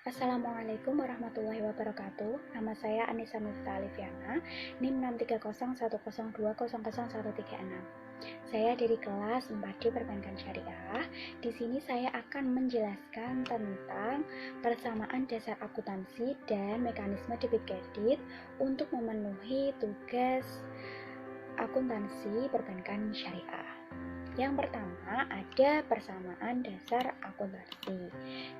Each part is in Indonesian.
Assalamualaikum warahmatullahi wabarakatuh. Nama saya Anissa Miftah Alifiana, NIM 63010200136. Saya dari kelas 4D Perbankan Syariah. Di sini saya akan menjelaskan tentang persamaan dasar akuntansi dan mekanisme debit kredit untuk memenuhi tugas akuntansi perbankan syariah. Yang pertama ada persamaan dasar akuntansi,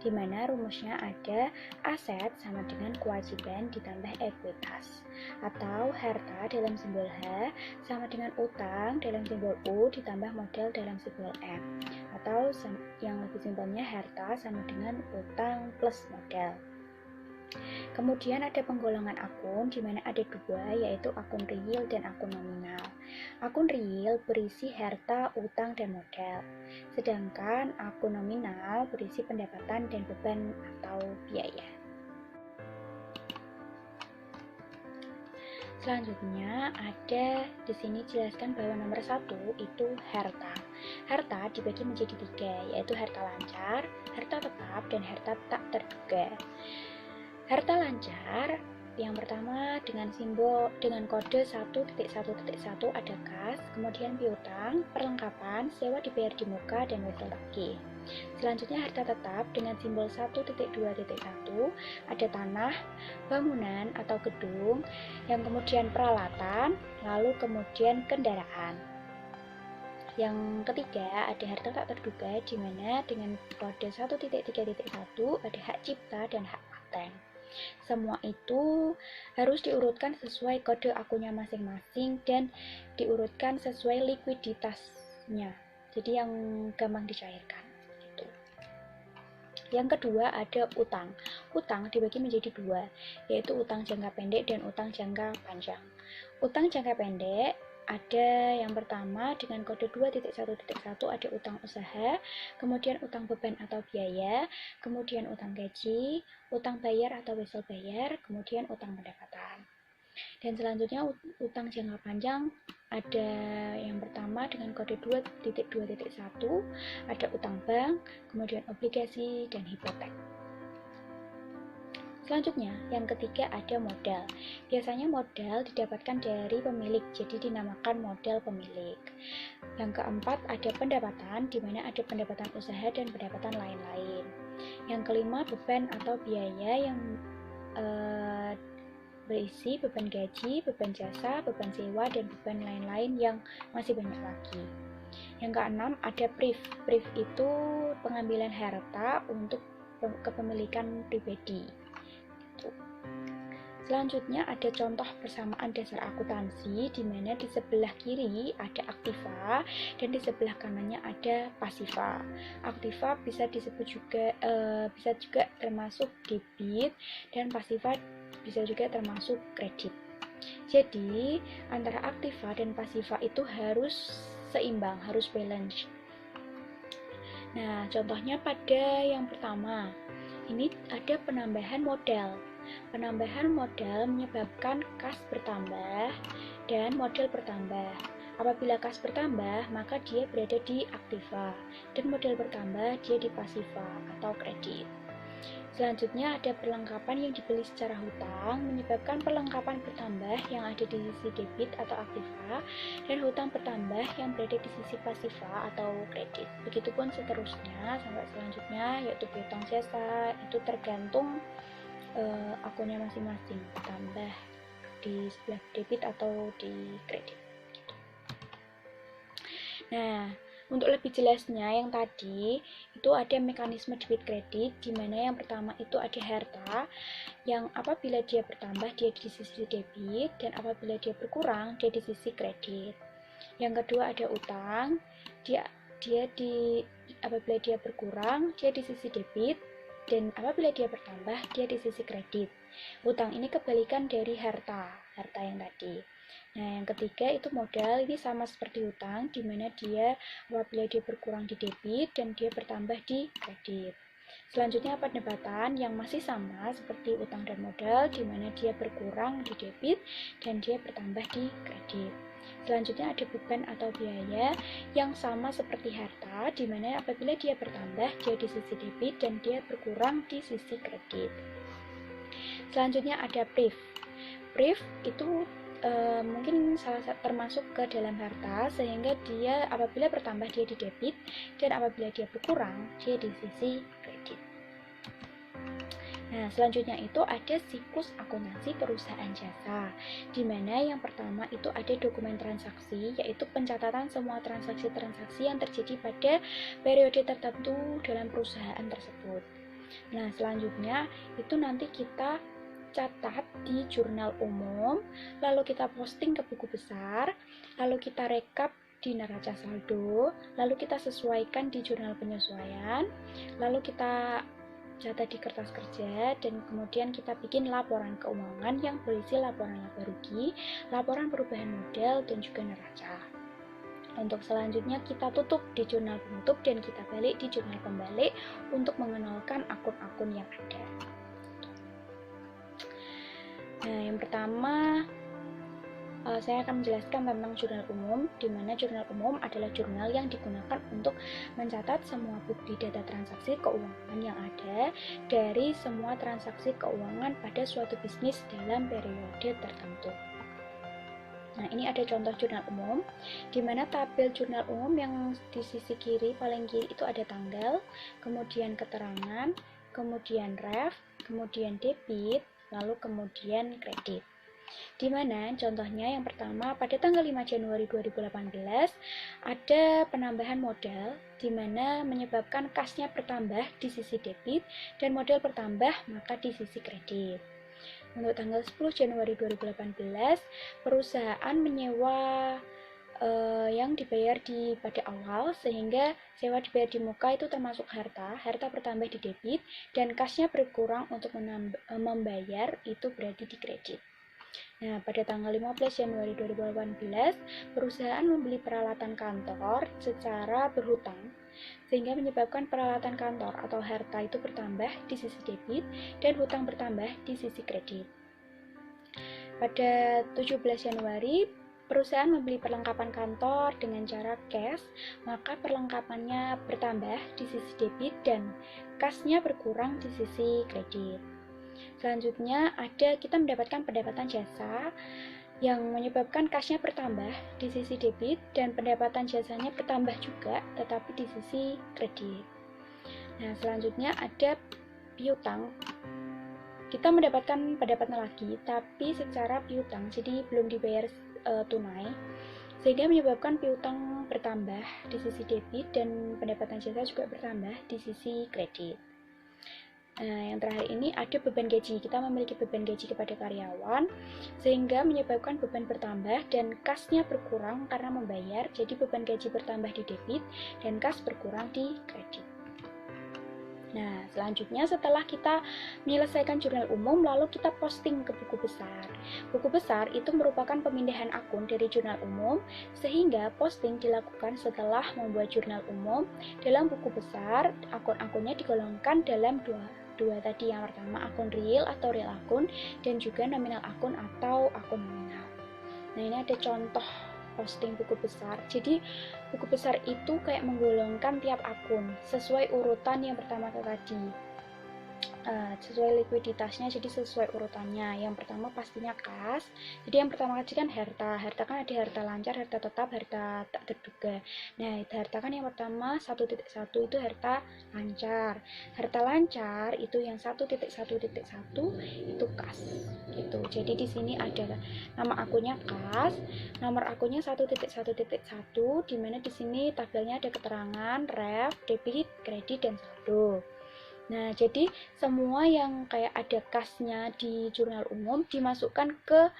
di mana rumusnya ada aset sama dengan kewajiban ditambah ekuitas, atau harta dalam simbol H sama dengan utang dalam simbol U ditambah modal dalam simbol M, atau yang lebih simpelnya harta sama dengan utang plus modal. Kemudian ada penggolongan akun, di mana ada dua, yaitu akun real dan akun nominal. Akun real berisi harta, utang, dan modal, sedangkan akun nominal berisi pendapatan dan beban atau biaya. Selanjutnya ada di sini jelaskan bahwa nomor 1 itu harta. Harta dibagi menjadi 3, yaitu harta lancar, harta tetap, dan harta tak terduga. Harta lancar yang pertama dengan kode 1.1.1 ada kas, kemudian piutang, perlengkapan, sewa dibayar di muka, dan wesel tagih. Selanjutnya harta tetap dengan simbol 1.2.1 ada tanah, bangunan atau gedung, yang kemudian peralatan, lalu kemudian kendaraan. Yang ketiga ada harta tak terduga, di mana dengan kode 1.3.1 ada hak cipta dan hak paten. Semua itu harus diurutkan sesuai kode akunnya masing-masing dan diurutkan sesuai likuiditasnya, jadi yang gampang dicairkan gitu. Yang kedua ada utang. Utang dibagi menjadi 2, yaitu utang jangka pendek dan utang jangka panjang. Utang jangka pendek ada yang pertama dengan kode 2.1.1 ada utang usaha, kemudian utang beban atau biaya, kemudian utang gaji, utang bayar atau wesel bayar, kemudian utang pendapatan. Dan selanjutnya utang jangka panjang ada yang pertama dengan kode 2.2.1 ada utang bank, kemudian obligasi dan hipotek. Selanjutnya, yang ketiga ada modal. Biasanya modal didapatkan dari pemilik, jadi dinamakan modal pemilik. Yang keempat ada pendapatan, di mana ada pendapatan usaha dan pendapatan lain-lain. Yang kelima beban atau biaya yang berisi beban gaji, beban jasa, beban sewa, dan beban lain-lain yang masih banyak lagi. Yang keenam ada prif. Prif itu pengambilan harta untuk kepemilikan pribadi. Selanjutnya ada contoh persamaan dasar akuntansi, di mana di sebelah kiri ada aktiva dan di sebelah kanannya ada pasiva. Aktiva bisa disebut juga bisa juga termasuk debit dan pasiva bisa juga termasuk kredit. Jadi antara aktiva dan pasiva itu harus seimbang, harus balance. Nah, contohnya pada yang pertama, ini ada penambahan modal. Penambahan modal menyebabkan kas bertambah dan modal bertambah. Apabila kas bertambah, maka dia berada di aktiva, dan modal bertambah dia di pasiva atau kredit. Selanjutnya ada perlengkapan yang dibeli secara hutang, menyebabkan perlengkapan bertambah yang ada di sisi debit atau aktiva, dan hutang bertambah yang berada di sisi pasiva atau kredit. Begitupun seterusnya sampai selanjutnya, yaitu piutang jasa, itu tergantung akunnya masing-masing, tambah di sebelah debit atau di kredit gitu. Nah, untuk lebih jelasnya yang tadi itu ada mekanisme debit kredit, di mana yang pertama itu ada harta yang apabila dia bertambah dia di sisi debit, dan apabila dia berkurang dia di sisi kredit. Yang kedua ada utang, apabila dia berkurang dia di sisi debit, dan apabila dia bertambah dia di sisi kredit. Utang ini kebalikan dari harta yang tadi. Nah, yang ketiga itu modal, ini sama seperti utang, di mana dia apabila dia berkurang di debit dan dia bertambah di kredit. Selanjutnya pendapatan yang masih sama seperti utang dan modal, di mana dia berkurang di debit dan dia bertambah di kredit. Selanjutnya ada beban atau biaya yang sama seperti harta, di mana apabila dia bertambah dia di sisi debit dan dia berkurang di sisi kredit. Selanjutnya ada priv. Priv itu mungkin termasuk ke dalam harta, sehingga dia apabila bertambah dia di debit dan apabila dia berkurang dia di sisi kredit. Nah, selanjutnya itu ada siklus akuntansi perusahaan jasa, di mana yang pertama itu ada dokumen transaksi, yaitu pencatatan semua transaksi-transaksi yang terjadi pada periode tertentu dalam perusahaan tersebut. Nah, selanjutnya itu nanti kita catat di jurnal umum, lalu kita posting ke buku besar, lalu kita rekap di neraca saldo, lalu kita sesuaikan di jurnal penyesuaian, lalu kita catat di kertas kerja, dan kemudian kita bikin laporan keuangan yang berisi laporan laba rugi, laporan perubahan modal, dan juga neraca. Untuk selanjutnya kita tutup di jurnal penutup dan kita balik di jurnal pembalik untuk mengenalkan akun-akun yang ada. Nah, yang pertama saya akan menjelaskan tentang jurnal umum, di mana jurnal umum adalah jurnal yang digunakan untuk mencatat semua bukti data transaksi keuangan yang ada dari semua transaksi keuangan pada suatu bisnis dalam periode tertentu. Nah, ini ada contoh jurnal umum, di mana tabel jurnal umum yang di sisi kiri, paling kiri itu ada tanggal, kemudian keterangan, kemudian ref, kemudian debit, lalu kemudian kredit. Di mana contohnya yang pertama pada tanggal 5 Januari 2018 ada penambahan modal, di mana menyebabkan kasnya bertambah di sisi debit dan modal bertambah maka di sisi kredit. Untuk tanggal 10 Januari 2018 perusahaan menyewa yang dibayar pada awal, sehingga sewa dibayar di muka itu termasuk harta bertambah di debit dan kasnya berkurang untuk membayar itu berarti di kredit. Nah, pada tanggal 15 Januari 2018 perusahaan membeli peralatan kantor secara berhutang, sehingga menyebabkan peralatan kantor atau harta itu bertambah di sisi debit dan hutang bertambah di sisi kredit. Pada 17 Januari perusahaan membeli perlengkapan kantor dengan cara cash, maka perlengkapannya bertambah di sisi debit dan kasnya berkurang di sisi kredit. Selanjutnya ada kita mendapatkan pendapatan jasa yang menyebabkan kasnya bertambah di sisi debit dan pendapatan jasanya bertambah juga tetapi di sisi kredit. Nah, selanjutnya ada piutang. Kita mendapatkan pendapatan lagi tapi secara piutang, jadi belum dibayar tunai, sehingga menyebabkan piutang bertambah di sisi debit dan pendapatan jasa juga bertambah di sisi kredit. Nah, yang terakhir ini ada beban gaji. Kita memiliki beban gaji kepada karyawan, sehingga menyebabkan beban bertambah dan kasnya berkurang karena membayar. Jadi beban gaji bertambah di debit dan kas berkurang di kredit. Nah, selanjutnya setelah kita menyelesaikan jurnal umum, lalu kita posting ke buku besar. Buku besar itu merupakan pemindahan akun dari jurnal umum, sehingga posting dilakukan setelah membuat jurnal umum. Dalam buku besar, akun-akunnya digolongkan dalam dua tadi. Yang pertama akun real atau real akun, dan juga nominal akun atau akun nominal. Nah, ini ada contoh posting buku besar. Jadi buku besar itu kayak menggolongkan tiap akun sesuai urutan yang pertama tadi, sesuai likuiditasnya, jadi sesuai urutannya. Yang pertama pastinya kas. Jadi yang pertama tadi kan harta kan ada harta lancar, harta tetap, harta tak terduga. Nah, harta kan yang pertama 1.1 itu harta lancar. Harta lancar itu yang 1.1.1 itu kas gitu. Jadi di sini ada nama akunnya kas, nomor akunnya 1.1.1, di mana di sini tabelnya ada keterangan, ref, debit, kredit, dan saldo. Nah, jadi semua yang kayak ada kasnya di jurnal umum dimasukkan ke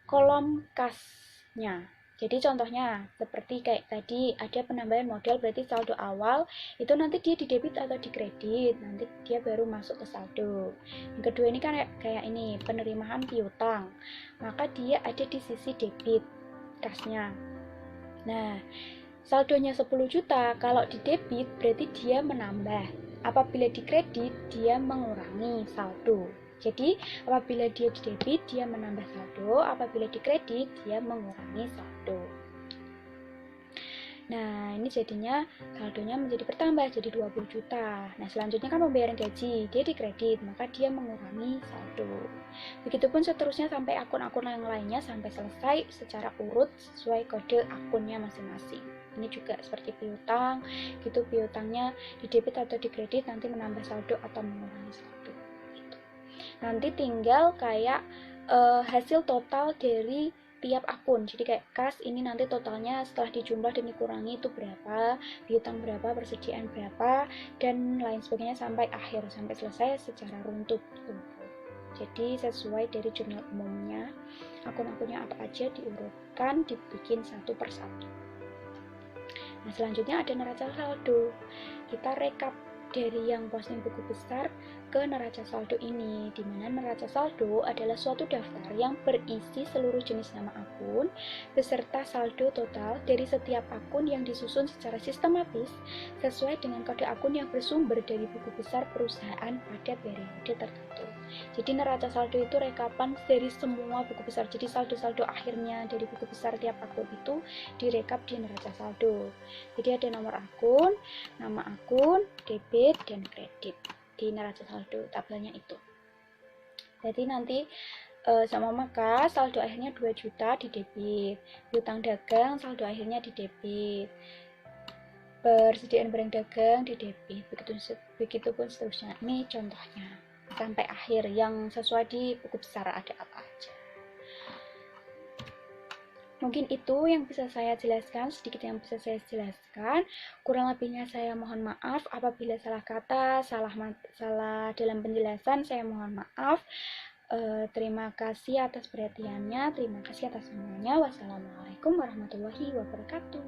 kolom kasnya. Jadi contohnya seperti kayak tadi ada penambahan modal, berarti saldo awal itu nanti dia di debit atau di kredit, nanti dia baru masuk ke saldo. Yang kedua ini kan kayak ini penerimaan piutang, maka dia ada di sisi debit kasnya. Nah, saldonya 10 juta, kalau di debit berarti dia menambah. Apabila di kredit, dia mengurangi saldo. Jadi, apabila dia di debit, dia menambah saldo. Apabila di kredit, dia mengurangi saldo. Nah, ini jadinya saldonya menjadi bertambah jadi 20 juta. Nah, selanjutnya kan pembayaran gaji, dia dikredit, maka dia mengurangi saldo. Begitupun seterusnya sampai akun-akun yang lainnya sampai selesai secara urut sesuai kode akunnya masing-masing. Ini juga seperti piutang, gitu piutangnya di debit atau di kredit nanti menambah saldo atau mengurangi saldo. Gitu. Nanti tinggal kayak hasil total dari tiap akun, jadi kayak kas ini nanti totalnya setelah dijumlah dan dikurangi itu berapa, piutang berapa, persediaan berapa, dan lain sebagainya sampai akhir, sampai selesai secara runtut. Jadi sesuai dari jurnal umumnya, akun-akunnya apa aja diurutkan, dibikin satu persatu. Nah, selanjutnya ada neraca saldo. Kita rekap dari yang posting buku besar ke neraca saldo ini, di mana neraca saldo adalah suatu daftar yang berisi seluruh jenis nama akun beserta saldo total dari setiap akun yang disusun secara sistematis sesuai dengan kode akun yang bersumber dari buku besar perusahaan pada periode tertentu. Jadi neraca saldo itu rekapan dari semua buku besar. Jadi saldo-saldo akhirnya dari buku besar tiap akun itu direkap di neraca saldo. Jadi ada nomor akun, nama akun, debit, dan kredit di neraca saldo tabelnya itu. Jadi nanti sama maka saldo akhirnya 2 juta di debit, piutang dagang saldo akhirnya di debit, persediaan barang dagang di debit, begitupun seterusnya. Ini contohnya sampai akhir yang sesuai di buku besar ada apa aja. Mungkin itu yang bisa saya jelaskan, sedikit yang bisa saya jelaskan. Kurang lebihnya saya mohon maaf apabila salah kata, salah dalam penjelasan, saya mohon maaf. Terima kasih atas perhatiannya, terima kasih atas semuanya. Wassalamualaikum warahmatullahi wabarakatuh.